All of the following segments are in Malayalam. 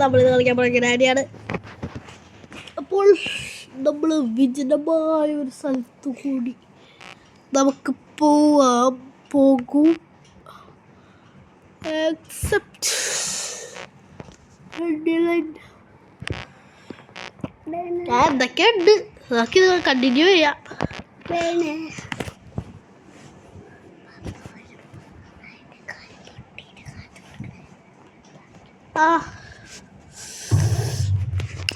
നമ്മൾ കളിക്കാൻ പോയ ഗ്രാനിയാണ്. അപ്പോൾ നമ്മൾ വിജനമായ ഒരു സ്ഥലത്തു കൂടി നമുക്ക് പോകും. എക്സെപ്റ്റ് എന്തൊക്കെയുണ്ട് നമുക്കിത് കണ്ടിന്യൂ ചെയ്യാം.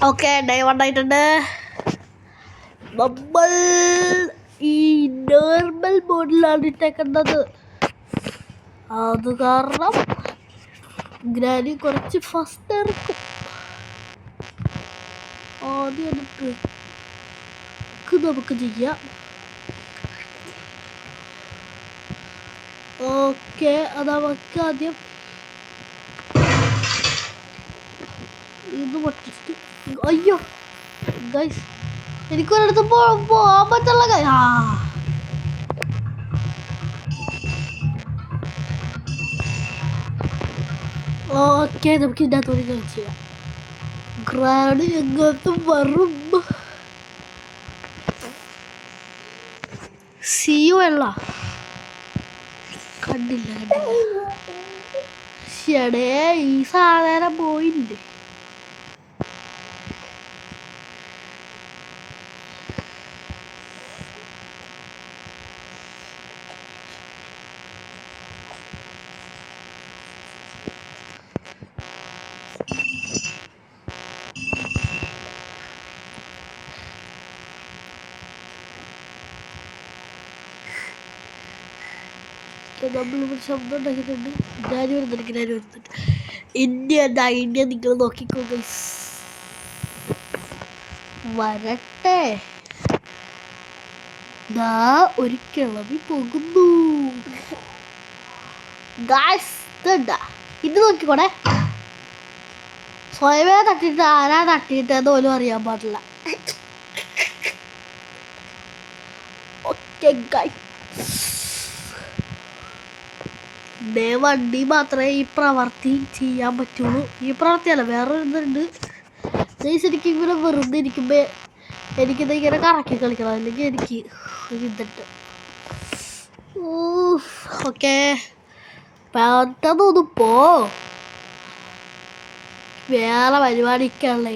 ഓക്കെ, ഡേ 1 ആയിട്ടുണ്ട്. നമ്മൾ ഈ നോർമൽ മോഡിലാണ് ഇട്ടേക്കുന്നത്. അത് കാരണം ഗ്രാനി കുറച്ച് ഫസ്റ്റ് ഇറക്കും. ആദ്യം എടുത്ത് നമുക്ക് ചെയ്യാം. ഓക്കെ, അത് നമുക്ക് ആദ്യം ഇത് പൊട്ടിച്ചിട്ട്, അയ്യോ ഗൈസ് എനിക്കൊരിടത്ത് പോകാൻ പറ്റുള്ള ഓക്കെ, നമുക്ക് ഇതിൻ്റെ അകത്തോടെ കളിച്ചാം. ഗ്രാനി എങ്ങോട്ടും വരും. സിയു അല്ല, കണ്ടില്ല ശടേ, ഈ സാധനം പോയില്ലേ. നമ്മളിവിടെ ശബ്ദം ഉണ്ടാക്കിയിട്ടുണ്ട്. ഗ്രാനി വരുന്നുണ്ട്. ഇന്ത്യ നിങ്ങൾ നോക്കിക്കോ ഗൈസ്. വരട്ടെ, ഒരു കിളവി പോകുന്നു ഗൈസ്. ഇത് നോക്കിക്കോടെ, സ്വയമേ തട്ടിയിട്ട് ആരാ തട്ടിയിട്ടെന്ന് പോലും അറിയാൻ പാടില്ല. ഓക്കെ ഗൈസ്, വണ്ടി മാത്രമേ ഈ പ്രവർത്തി ചെയ്യാൻ പറ്റുള്ളൂ. ഈ പ്രവർത്തിയല്ല, വേറെ ഇതുണ്ട്. ശരിക്കും ഇങ്ങനെ വെറുതെ ഇരിക്കുമ്പോൾ എനിക്കിത് ഇങ്ങനെ കറക്കി കളിക്കണം, അല്ലെങ്കിൽ എനിക്ക് ഇതിട്ട്. ഓക്കെ, പെട്ടെന്നൊന്ന് പോ, വേറെ പരിപാടിക്കുള്ള.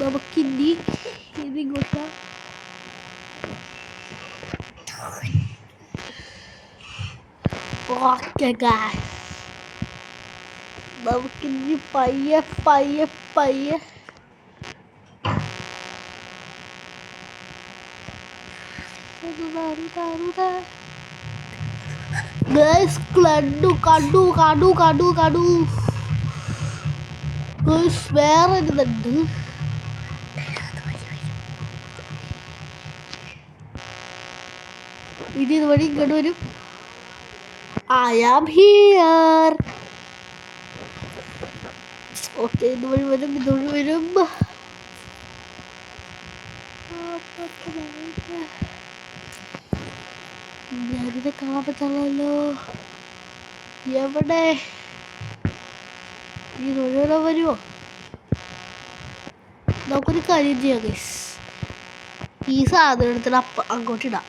നമുക്കിനി ഇതിങ്ങോട്ട് ഓക്കെ ഗൈസ്, നമുക്കിനി പയ്യെ ഗൈസ് കണ്ടു ഗൈസ്, വേറെ ഇതുണ്ട്. ഇനി ഇതുവഴി ഇങ്ങോട്ട് വരും. I am here. ഓക്കെ, ഇതുവഴി വരും. ഞാനിത് കാണാൻ പറ്റുള്ളല്ലോ. എവിടെ ഈ തൊഴിലോ വരുമോ? നമുക്കൊരു കാര്യം ചെയ്യാം ഗൈസ്, ഈ സാധനത്തിന് അങ്ങോട്ടിടാം.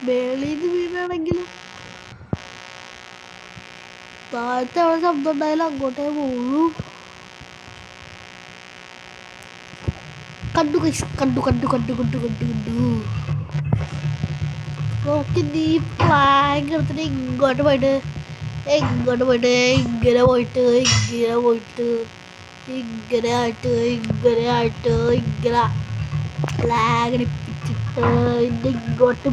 മേളീന്ന് വീണാണെങ്കിലും താഴത്തെ അവിടെ ശബ്ദം ഉണ്ടായാലും അങ്ങോട്ടേ പോകൂ. കണ്ടു. നോക്കി നീ പ്ലാങ്ക് എടുത്തിട്ട് ഇങ്ങോട്ട് പോയിട്ട് ഇങ്ങനെ പ്ലാഗ് ഇങ്ങോട്ട്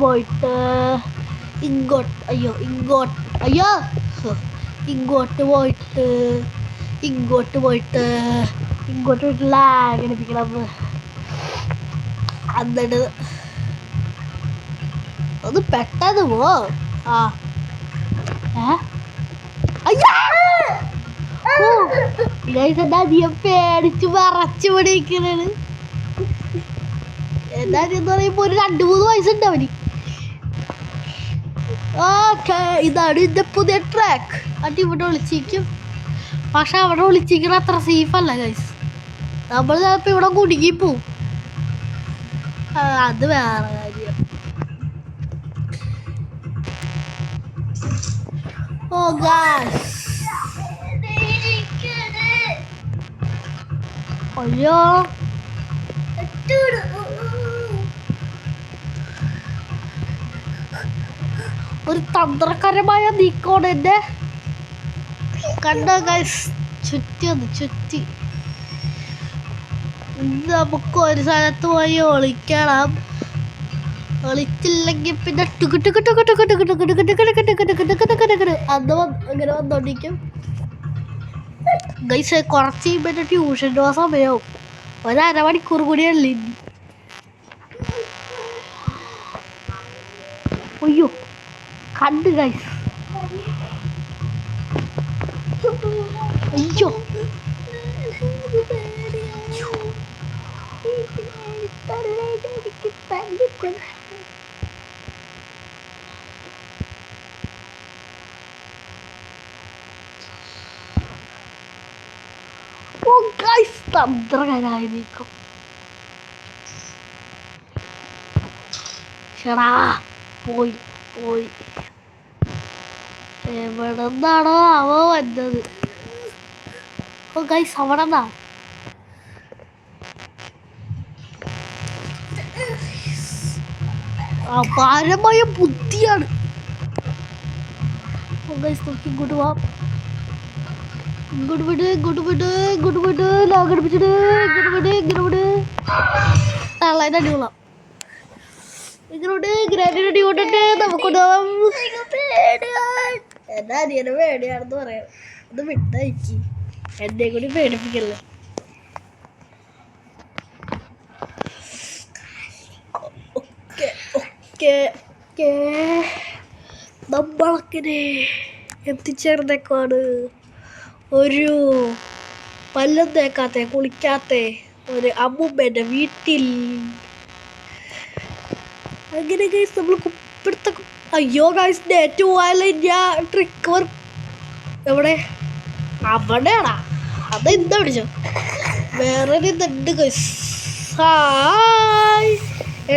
പോയിട്ട് ലാഗ് അടിപ്പിക്കണം. എന്നിട്ട് ഒന്ന് പെട്ടെന്ന് പോ. അയ്യോ ഗൈസ് എൻ്റെ അനിയൻ പേടിച്ച് വിറച്ച് പിടിക്കണാണ്. എൻ്റെ അനിയൻ എന്ന് പറയുമ്പോൾ ഒരു 2-3 വയസ്സുണ്ട് അവന്. ഓക്കെ, ഇതാണ് ഇതിൻ്റെ പുതിയ ട്രാക്ക്. അത് ഇവിടെ ഒളിച്ചിരിക്കും, പക്ഷെ അവിടെ ഒളിച്ചിരിക്കണ അത്ര സേഫ് അല്ല ഗൈസ്. നമ്മൾ ചിലപ്പോൾ ഇവിടെ കുടുങ്ങിപ്പോവും. അത് വേറെ കാര്യം. ഓ ഗൈസ്, അയ്യോ ഒരു തന്ത്രകരമായ നീക്കമാണ് എൻ്റെ. കണ്ടോ ഗൈസ്, ചുറ്റി നമുക്ക് ഒരു സ്ഥലത്ത് പോയി ഒളിക്കണം. ഒളിച്ചില്ലെങ്കിൽ പിന്നെ അന്ന് അങ്ങനെ വന്നോണ്ടിരിക്കും ഗൈസ്. കുറച്ച് കഴിയുമ്പോൾ ട്യൂഷൻ പോകാൻ സമയമാവും. 1.5 മണിക്കൂർ കൂടിയല്ലേ ഇനി. അയ്യോ കണ്ട് ഗൈസ്, അയ്യോ തന്ത്രകരായി നീക്കം. ഷടാ പോയി എവിടെ നിന്നാണോ അവ വന്നത്. ഓ ഗൈസ്, അവിടെ നിന്നാ. അപാരമായ ബുദ്ധിയാണ്. ഓ ഗൈസ്, നമുക്ക് ഇങ്ങോട്ട് പോവാം. ഇങ്ങോട്ട് വിട് ലാഗടിപ്പിച്ചിട്ട് ഇങ്ങനെ വിട്. തള്ളേൻ്റെ അടികൊള്ളാം. ഇങ്ങോട്ട് ഗ്രാൻഡിൻ്റെ അടി കൊണ്ടിട്ട് നമുക്കൊണ്ടാവാം. എൻ്റെ അനിയനെ പേടിയാണെന്ന് പറയാം. അത് വിട്ടയക്കി, എന്നെ കൂടി പേടിപ്പിക്കല്ലേ. നമ്മളങ്ങനെ എത്തിച്ചേർന്നേക്കാണ് ഒരു പല്ലും തേക്കാത്ത കുളിക്കാത്ത ഒരു അമ്മൂമ്മേൻ്റെ വീട്ടിൽ. അങ്ങനെ ഗൈസ് നമ്മൾ കുപ്പിടുത്ത. അയ്യോ ഗൈസ്, നെറ്റ് പോയാലോ ഞാൻ ട്രിക്ക് വർക്ക്. എവിടെ? അവിടെയാടാ. അത് എന്താ പിടിച്ചോ? വേറെ ഇതുണ്ട് ഗൈസ്. ഹായ്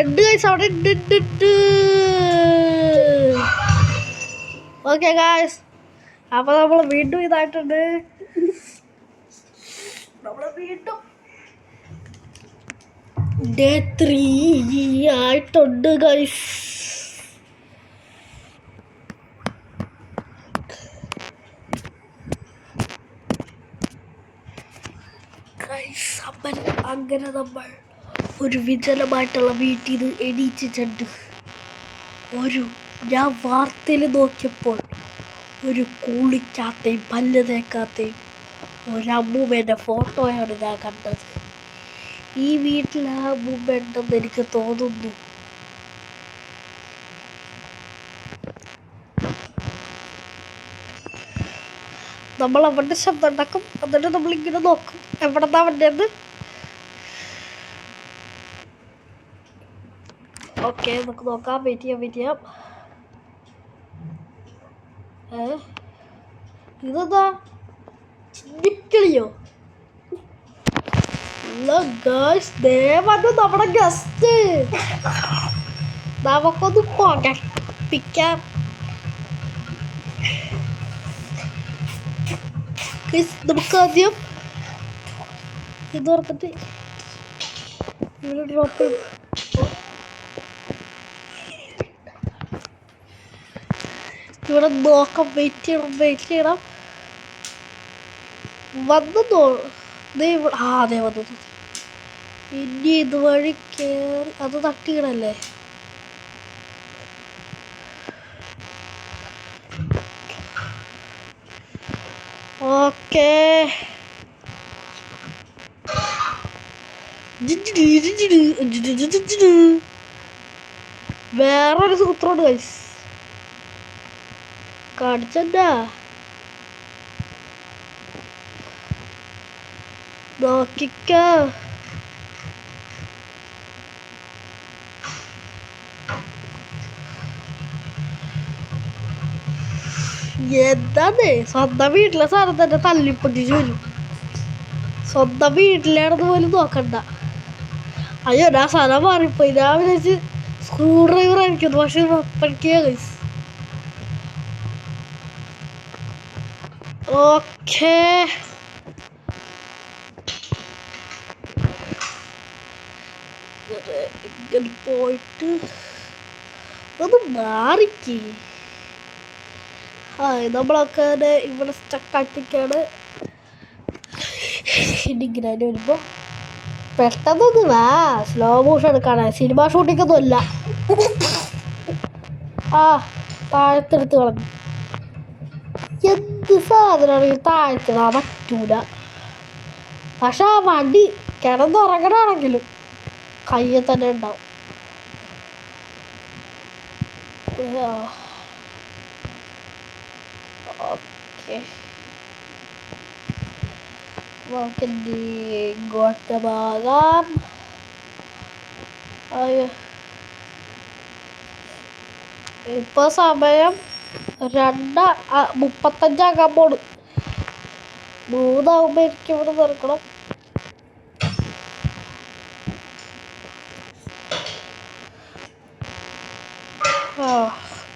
ഉണ്ട് ഗൈസ്, അവിടെ ഉണ്ട്. ഓക്കെ ഗൈസ്, അപ്പോൾ നമ്മൾ വീണ്ടും ഇതായിട്ടുണ്ട്. നമ്മൾ വീണ്ടും ഡേ 3 ആയിട്ടുണ്ട് ഗൈസ്. അങ്ങനെ നമ്മൾ ഒരു വിജനമായിട്ടുള്ള വീട്ടിൽ നിന്ന് എണീച്ചിട്ടുണ്ട്. ഞാൻ വാർത്തയിൽ നോക്കിയപ്പോൾ ഒരു കുളിക്കാത്തയും പല്ല് തേക്കാത്തയും ഒരമ്മൂമ്മേൻ്റെ ഫോട്ടോയാണ് ഞാൻ കണ്ടത്. ഈ വീട്ടിൽ ആ അമ്മൂമ്മ ഉണ്ടെന്ന് എനിക്ക് തോന്നുന്നു. നമ്മൾ അവൻ്റെ ശബ്ദം ഉണ്ടാക്കും, എന്നിട്ട് നമ്മളിങ്ങനെ നോക്കും എവിടെന്നാ അവൻ്റെന്ന്. ഓക്കെ, നമുക്ക് നോക്കാം. വെയിറ്റ് ചെയ്യാം. ഇതെന്താ ചിരിക്കളിയോ? നമ്മുടെ ഗസ്റ്റ്. നമുക്കൊന്ന് പുകപ്പിക്കാം. നമുക്ക് ആദ്യം ഇത് ഓർത്തിട്ട് ഇവിടെ ഡ്രോപ്പ് ഇവിടെ നോക്കാം. വെയിറ്റ് ചെയ്യണം. വന്നോ? അതെ വന്നു. ഇനി ഇതുവഴി കയറി അത് തട്ടിയിടല്ലേ? ഓക്കേ, വേറൊരു സൂത്രമുണ്ട് ഗൈസ്, കാണിച്ചെന്താ. നോക്കിക്കോ. എന്താന്നേ സ്വന്തം വീട്ടിലെ സാധനം തന്നെ തല്ലിപ്പൊട്ടിച്ച് വരും. സ്വന്തം വീട്ടിലാണെന്ന് പോലും നോക്കണ്ട. അയ്യോ ഞാൻ സ്ഥലം മാറിപ്പോയി. ഞാൻ വിചാരിച്ച് സ്ക്രൂ ഡ്രൈവർ ആയിരിക്കുന്നു, പക്ഷെ പഠിക്കുക. ഓക്കേ ഇങ്ങനെ പോയിട്ട് ഒന്ന് മാറിക്ക്. നമ്മളൊക്കെ ഇവിടെ സ്റ്റക്കാട്ടിക്കാണ്. ഇങ്ങനെ വരുമ്പോൾ പെട്ടെന്നൊന്ന് വാ. സ്ലോ മോഷൻ എടുക്കാണ്, സിനിമ ഷൂട്ടിംഗ് ഒന്നും ഇല്ല. താഴത്തെടുത്ത് കളഞ്ഞു. എന്ത് സാധനമാണെങ്കിൽ താഴ്ത്തിടാൻ പറ്റൂല. പക്ഷെ ആ വണ്ടി കിടന്നുറങ്ങണമെങ്കിലും കയ്യിൽ തന്നെ ഉണ്ടാവും. ഓക്കെ നമുക്കിനി ഇങ്ങോട്ട് പോകാം. ഇപ്പൊ സമയം 2:35 പോണ്. 3 എനിക്ക് ഇവിടെ നിൽക്കണം.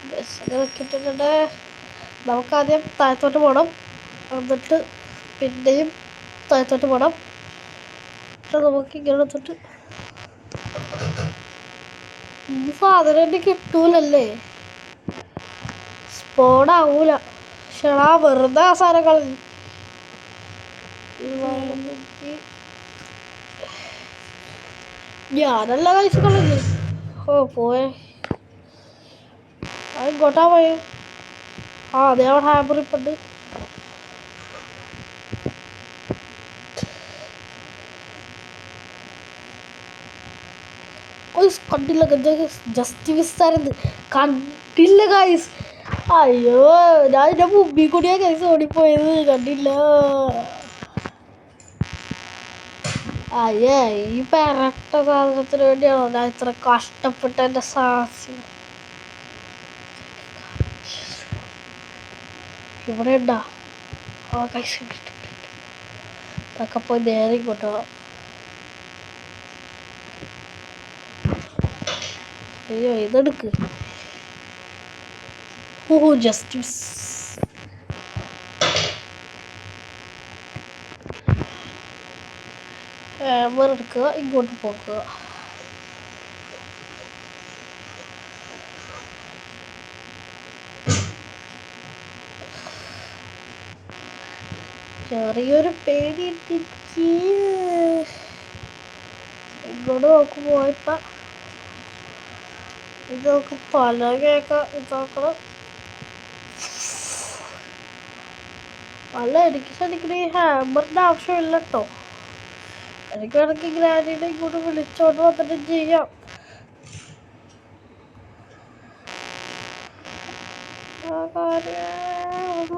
ബസ്സിന് വെക്കിട്ടുണ്ട്. നമുക്കാദ്യം താഴത്തോട്ട് പോകണം, എന്നിട്ട് പിന്നെയും താഴത്തോട്ട് പോകണം. നമുക്ക് ഇങ്ങനെ എടുത്തിട്ട് ഈ സാധനം എന്നെ കിട്ടൂലല്ലേ, സ്പോണാവൂല. ക്ഷണാ വെറുതെ ആ സാധനങ്ങൾ ഞാനല്ല കഴിച്ച് കളഞ്ഞു. പോയേ ഇങ്ങോട്ടാ പോയി. അതെ അവിടെ ഹാമ്പർ ഇപ്പുണ്ട്. കണ്ടില്ല, ജസ്റ്റ് മിസ്സായിരുന്നു. കണ്ടില്ല ഗൈസ്. അയ്യോ ഞാൻ എൻ്റെ മുമ്പിൽ കൂടിയാ ഗൈസ് ഓടിപ്പോയത്, കണ്ടില്ല. അയ്യേ ഈ പെരട്ട സാധനത്തിന് വേണ്ടിയാണോ ഞാൻ ഇത്ര കഷ്ടപ്പെട്ട എൻ്റെ സാഹസ്യം. ഇവിടെ ഉണ്ടാ ഗൈസ്. അതൊക്കെ പോയി നേരെ ഇങ്ങോട്ടോ. അയ്യോ ഇതെടുക്ക്. Just miss. ഹാമർ എടുക്കുക, ഇങ്ങോട്ട് പോക്കുക. ചെറിയൊരു പേടി ഇട്ടിച്ച് ഇങ്ങോട്ട് നോക്കുമ്പോ ഇപ്പൊ ഇത് നോക്ക്, പലകയൊക്കെ ഇതാക്കണം. അല്ല എനിക്ക് ശരിക്കും ഈ ഹാമറിൻ്റെ ആവശ്യമില്ല കേട്ടോ. എനിക്ക് വേണമെങ്കിൽ ഗ്രാനീനെ ഇങ്ങോട്ട് വിളിച്ചോണ്ട് വന്നിട്ട് ചെയ്യാം.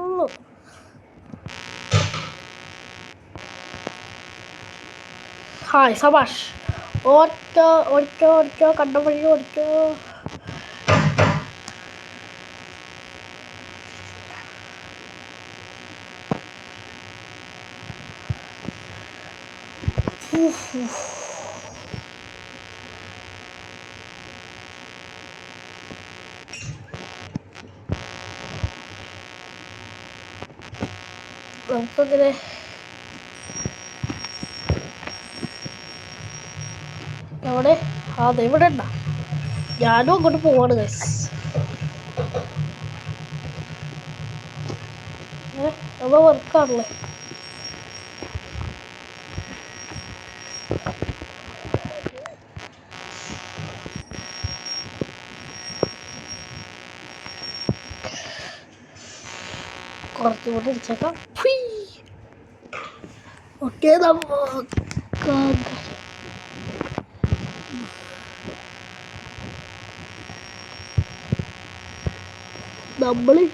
ഉള്ളൂ. ഹായ് സബാഷ്. ഓടിക്കോ ഓടിക്കോ ഓടിക്കോ, കണ്ട വഴി ഓടിക്കോ. നമുക്കങ്ങനെ എവിടെ അതെ ഇവിടെ ഉണ്ടാ. ഞാനും അങ്ങോട്ട് പോവാണ് ഗൈസ്. നമ്മ വർക്കാണല്ലേ. കുറച്ചുകൂടി ഇടിച്ചേക്കാം. ഓക്കെ നമ്മള്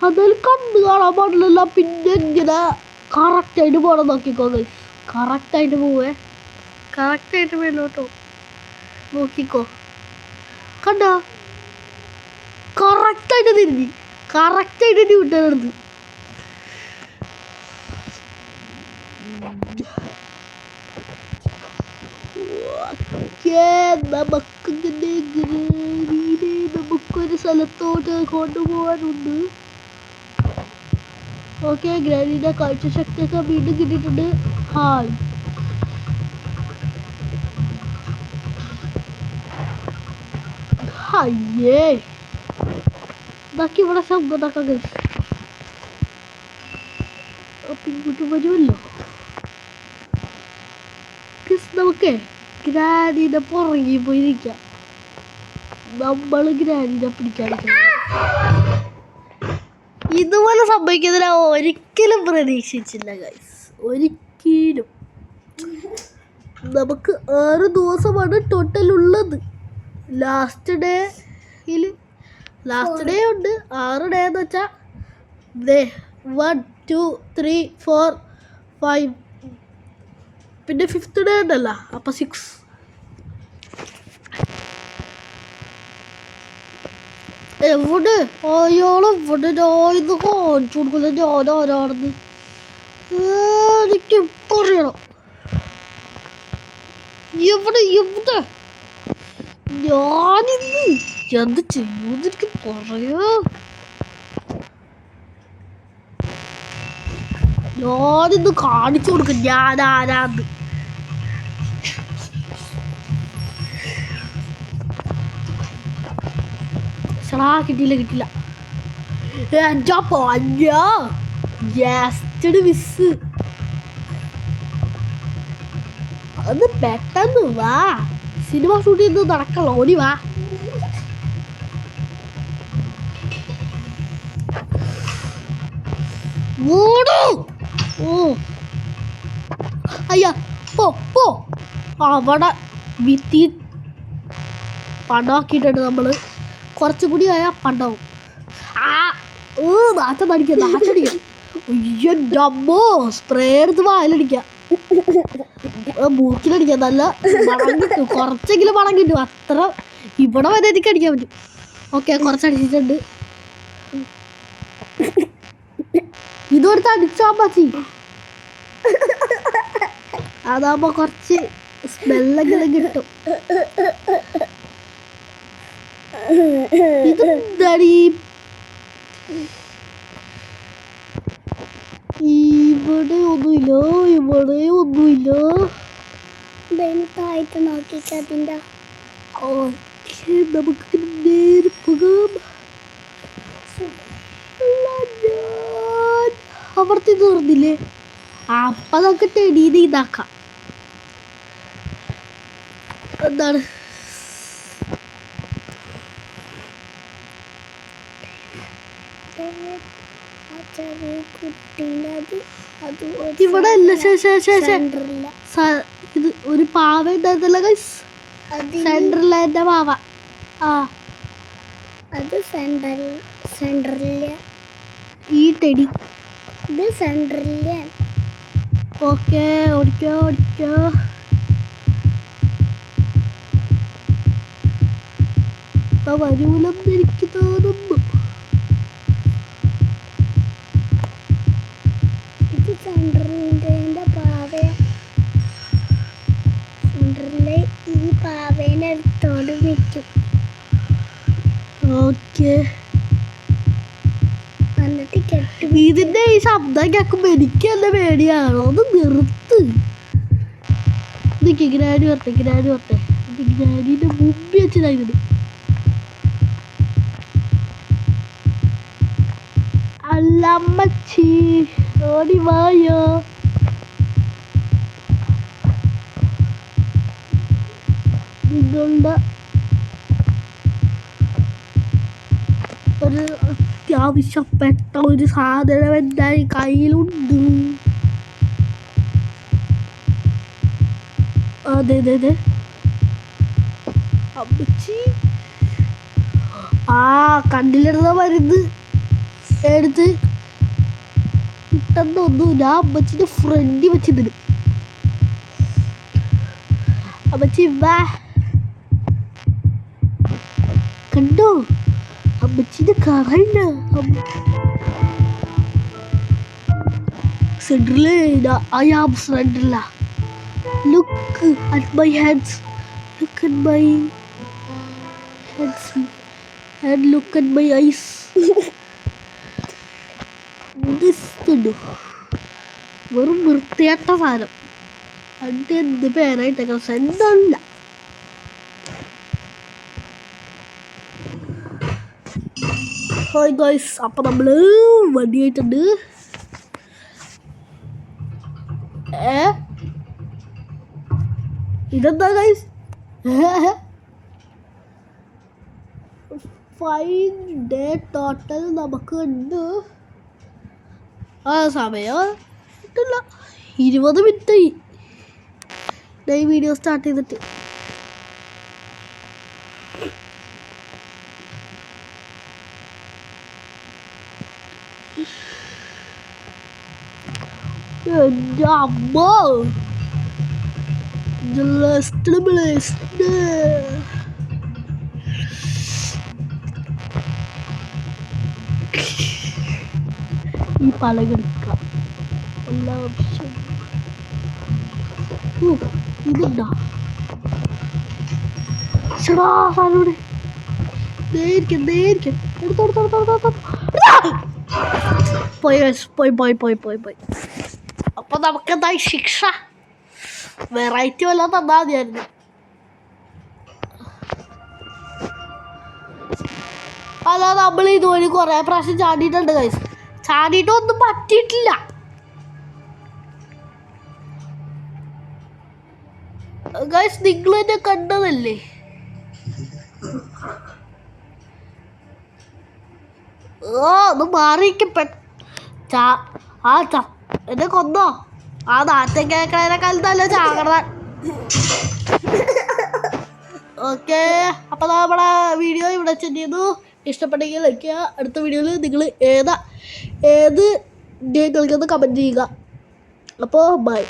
അതിൽ കണ്ണ് കാണാൻ പാടില്ല. പിന്നെ എങ്ങനെ കറക്റ്റായിട്ട് പോകണം നോക്കിക്കോ ഗൈസ്. കറക്റ്റായിട്ട് പോവേ. കറക്റ്റായിട്ട് മേലോട്ടോ നോക്കിക്കോ. കണ്ടോ കറക്റ്റായിട്ട് തിരിഞ്ഞ് കറക്റ്റായിട്ട് ഡ്യൂട്ടർ എടുത്ത്. നമുക്കൊരു സ്ഥലത്തോട്ട് കൊണ്ടുപോകാനുണ്ട്. ഓക്കെ ഗ്രാനിയുടെ കാഴ്ചശക്തിയൊക്കെ വീണ്ടും കിട്ടിയിട്ടുണ്ട്. ഹായ് അയ്യേ ഇതാക്കി ഇവിടെ ശബ്ദം ഉണ്ടാക്കാൻ കഴിച്ചു. അപ്പം ഇങ്ങോട്ട് വരുമല്ലോ. നമുക്ക് ഗ്രാനിയുടെ പുറകെ പോയിരിക്കാം. നമ്മൾ ഗ്രാനിനെ പിടിക്കാതിരിക്കണം. ഇതുപോലെ സംഭവിക്കുന്നതിന് ഒരിക്കലും പ്രതീക്ഷിച്ചില്ല ഗൈസ്. ഒരിക്കലും. നമുക്ക് 6 ദിവസമാണ് ടോട്ടൽ ഉള്ളത്. ലാസ്റ്റ് ഡേ ഉണ്ട് 6 ഡേ എന്ന് വെച്ചാൽ 1 2 3 4 5 പിന്നെ 5th ഡേ ഉണ്ടല്ലോ. അപ്പം 6. എവിടെ അയാളെ ഇവിടെ ഇത് കാണിച്ചു കൊടുക്കില്ല. ഞാൻ ആരാണെന്ന് എനിക്ക് പറയണം. എവിടെ ഞാനിന്ന് എന്ത് ചെയ്യുമെന്ന് എനിക്ക് പറയാ. ഞാനിന്ന് കാണിച്ചു കൊടുക്കും ഞാൻ ആരാന്ന്. കിട്ടിയില്ല. എൻ്റെ പൊന്നോ ജസ്റ്റ് മിസ്. അത് പെട്ടെന്ന് വാ. സിനിമ ഷൂട്ട് ചെയ്ത് നടക്കല്ലോ. ഓടി വാ. ഓ അയ്യ പോ അവിടെ വിത്തി പണ്ടാക്കിയിട്ടുണ്ട് നമ്മള്. കുറച്ചും കൂടി ആയാൽ പണ്ടാവും. നാച്ചടിക്കാം. അയ്യോ സ്പ്രേ എടുത്ത് വായിലടിക്കാം. മൂക്കിലടിക്കാം. നല്ല മണം കിട്ടും. കുറച്ചെങ്കിലും മണം കിട്ടും. അത്ര ഇവിടെ വരെ എനിക്ക് അടിക്കാൻ പറ്റും. ഓക്കെ കുറച്ചടിച്ചിട്ടുണ്ട്. ഇതെടുത്ത് അടിച്ചാൽ മതി. അതാകുമ്പോൾ കുറച്ച് സ്മെല്ലെങ്കിലും കിട്ടും. ഇതെന്താടി ഇവിടെ ഒന്നുമില്ല. തായിട്ട് നോക്കിക്കതിൻ്റെ നമുക്ക് നേരെ പോകാം. അവിടുത്തെ തീർന്നില്ലേ? അപ്പം നമുക്ക് ടെടീനെ ഇതാക്കാം. എന്താണ് ഇവിടെ അല്ല. ഇത് ഒരു പാവ ഉണ്ടായിരുന്നല്ലോ ഗൈസ്. സെൻട്രൽ എൻ്റെ പാവ. അത് സെൻട്രലിലെ ഈ ടെടി ഇത് സെൻട്രലിലെ. ഓക്കെ ഓടിക്കോ. വരൂലെന്ന് എനിക്ക് തോന്നുന്നു. ഇത് സെൻട്രലിൻ്റെ പാവ. സെൻട്രലിലെ ഈ പാവേനെ എടുത്തോണ്ട് നിൽക്കും. ഓക്കെ എന്നിട്ട് കെട്ടി. ഇതിന്റെ ഈ ശബ്ദം കേൾക്കുമ്പോ എനിക്ക് നല്ല പേടിയാണോ? ഒന്ന് നിർത്ത്. ഗ്രാനി വരട്ടെ. ഗ്രാനിന്റെ മുമ്പ് വെച്ചതായിരുന്നു. അല്ലമ്മച്ചി ഓടി വായോ. നിങ്ങളുടെ ഒരു അത്യാവശ്യപ്പെട്ട ഒരു സാധനം എൻ്റെ കയ്യിലുണ്ട്. അതെ അമ്മച്ചി. കണ്ണിലിടുന്ന മരുന്ന് എടുത്ത് കിട്ടുന്നൊന്നും ഞാൻ അമ്മച്ചിന്റെ ഫ്രണ്ടിൽ വെച്ചിട്ടുണ്ട്. അമ്മച്ചി വാ, കണ്ടോ അമ്മച്ചിന്റെ current Cinderella, I am Cinderella. Look at my hands. Look at my hands. And look at my eyes. This ഉണ്ട് വെറും വൃത്തിയാട്ട സാധനം. അതിൻ്റെ എന്ത് പേരായിട്ടൊക്കെ സെന്തല്ല. ഹായ് ഗൈസ്, അപ്പം നമ്മൾ വണ്ടിയായിട്ടുണ്ട്. ഇതെന്താ ഗൈസ്? 5 day ടോട്ടൽ നമുക്ക് ഉണ്ട്. ആ സമയം കിട്ടില്ല, 20 മിനിറ്റായി ഈ വീഡിയോ സ്റ്റാർട്ട് ചെയ്തിട്ട്. എൻ്റെ അമ്മ ഈ പലകെടുക്കാം എല്ലാ ഓപ്ഷൻ. ഇതുണ്ടാ ചേടാ സാധനം നേരിക്കും എടുത്തോടുത്തോടുത്തോടുത്തോടുത്തോ പോയി. അപ്പൊ നമുക്കെന്തായി ശിക്ഷ? വെറൈറ്റി വല്ലതും തന്നാ മതിയായിരുന്നു. അതാ നമ്മൾ ഇതുവഴി കുറെ പ്രാവശ്യം ചാടിയിട്ടുണ്ട് ഗൈസ്. ചാടിയിട്ടൊന്നും പറ്റിയിട്ടില്ല. ഗൈസ് നിങ്ങൾ എന്നെ കണ്ടതല്ലേ? ഒന്ന് മാറിയിരിക്കും. എന്നെ കൊന്നോ? ആ നാറ്റം കേൾക്കണേനെക്കാലത്തല്ല ചാകണ. ഓക്കെ, അപ്പൊ നമ്മുടെ വീഡിയോ ഇവിടെ ചെയ്യുന്നു. ഇഷ്ടപ്പെട്ടെങ്കിൽ ലൈക്ക് ചെയ്യുക. അടുത്ത വീഡിയോയിൽ നിങ്ങൾ ഏത് ഗെയിം കളിക്കുന്നത് കമൻറ്റ് ചെയ്യുക. അപ്പോൾ ബൈ.